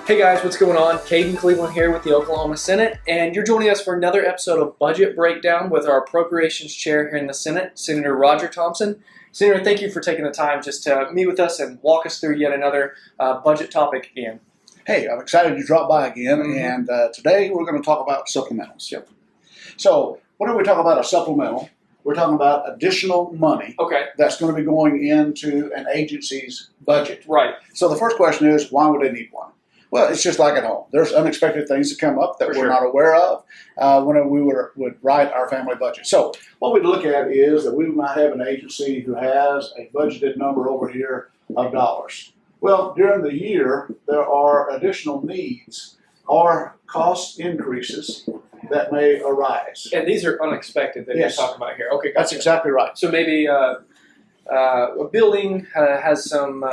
Hey guys, what's going on? Caden Cleveland here with the Oklahoma Senate, and you're joining us for another episode of Budget Breakdown with our Appropriations Chair here in the Senate, Senator Roger Thompson. Senator, thank you for taking the time just to meet with us and walk us through yet another budget topic again. Hey, I'm excited you dropped by again, and today we're going to talk about supplementals. Yep. So, whenever we talk about a supplemental, we're talking about additional money that's going to be going into an agency's budget. Right. So the first question is, why would they need one? Well, it's just like at home. There's unexpected things that come up that we're not aware of whenever we would write our family budget. So what we look at is that we might have an agency who has a budgeted number over here of dollars. Well, during the year, there are additional needs or cost increases that may arise. And these are unexpected that you're talking about here. Okay, gotcha. That's exactly right. So maybe a building has some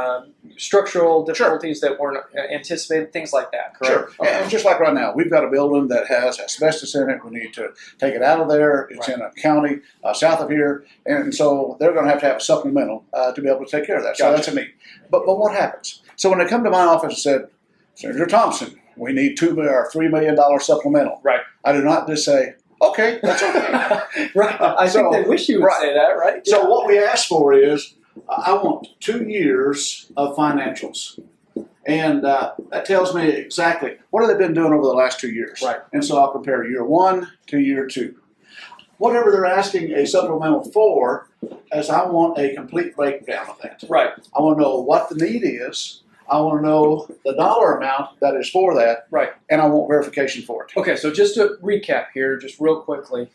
structural difficulties that weren't anticipated, things like that, correct? Sure. Okay. And just like right now, we've got a building that has asbestos in it. We need to take it out of there. It's in a county south of here. And so they're going to have a supplemental to be able to take care of that. So that's a need. But what happens? So when they come to my office and said, Senator Thompson, we need $2 or $3 million supplemental. Right. I do not just say, okay, that's okay. Right. I think they wish you would say that, right? So what we ask for is, I want 2 years of financials. And that tells me exactly what have they been doing over the last 2 years. Right. And so I'll compare year 1 to year 2. Whatever they're asking a supplemental for, as I want a complete breakdown of that. Right. I want to know what the need is. I want to know the dollar amount that is for that. Right. And I want verification for it. Okay, so just to recap here, just real quickly.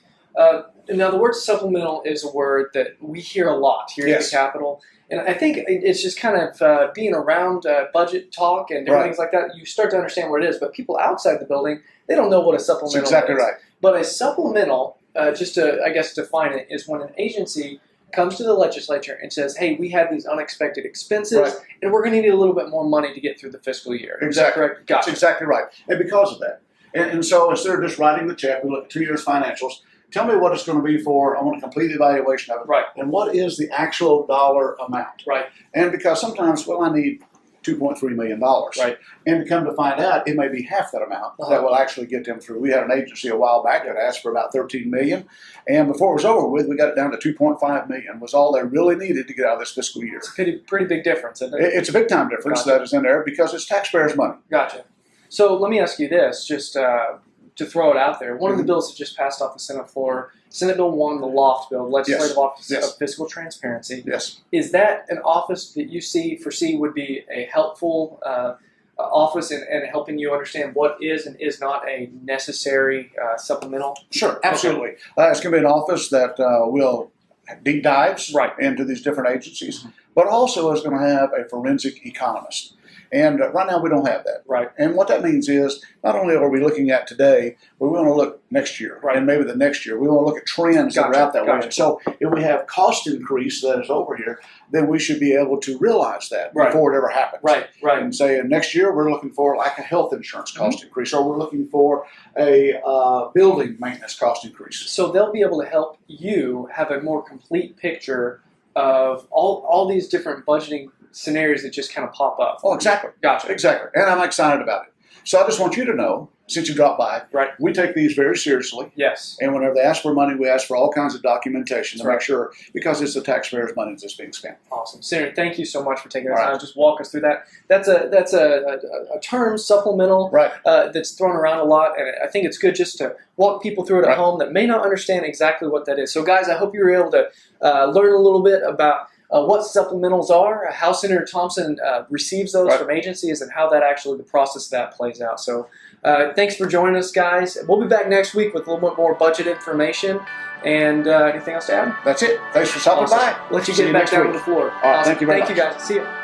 Now, the word supplemental is a word that we hear a lot here at the Capitol. And I think it's just kind of being around budget talk and different things like that, you start to understand what it is. But people outside the building, they don't know what a supplemental is. That's exactly right. But a supplemental, just to, I guess, define it, is when an agency comes to the legislature and says, hey, we have these unexpected expenses, and we're going to need a little bit more money to get through the fiscal year. Exactly. Is that correct? Gotcha. That's exactly right. And because of that. And so instead of just writing the check, we look at 2 years financials. Tell me what it's going to be for. I want a complete evaluation of it. Right. And what is the actual dollar amount? Right. And because sometimes, well, I need $2.3 million. Right. And to come to find out, it may be half that amount that will actually get them through. We had an agency a while back that asked for about $13 million. And before it was over with, we got it down to $2.5 million was all they really needed to get out of this fiscal year. It's a pretty big difference, isn't it? It's a big time difference that is in there because it's taxpayers' money. Gotcha. So let me ask you this, just to throw it out there. One of the bills that just passed off the Senate floor, Senate Bill 1, the LOFT bill, Legislative Office of Fiscal Transparency. Yes. Is that an office that you foresee would be a helpful office in helping you understand what is and is not a necessary supplemental? Sure, absolutely. It's going to be an office that will deep dives into these different agencies, but also is going to have a forensic economist. And right now we don't have that. Right. And what that means is not only are we looking at today, but we want to look next year and maybe the next year. We want to look at trends that are out that way. So if we have cost increase that is over here, then we should be able to realize that before it ever happens. Right. And say next year we're looking for like a health insurance cost increase, or we're looking for a building maintenance cost increase. So they'll be able to help you have a more complete picture of all these different budgeting scenarios that just kind of pop up. Oh, exactly. Gotcha. Exactly. And I'm excited about it. So I just want you to know, since you dropped by, we take these very seriously. Yes. And whenever they ask for money, we ask for all kinds of documentation to make sure, because it's the taxpayers' money that's being spent. Awesome. Senator, thank you so much for taking the time to just walk us through that. That's a term, supplemental, that's thrown around a lot, and I think it's good just to walk people through it at home that may not understand exactly what that is. So guys, I hope you were able to learn a little bit about what supplementals are, how Senator Thompson receives those from agencies, and how that actually, the process of that plays out. So thanks for joining us, guys. We'll be back next week with a little bit more budget information. And anything else to add? That's it. Thanks for stopping by. Let you get back down to the floor. Thank you very much. Thank you, guys. See you.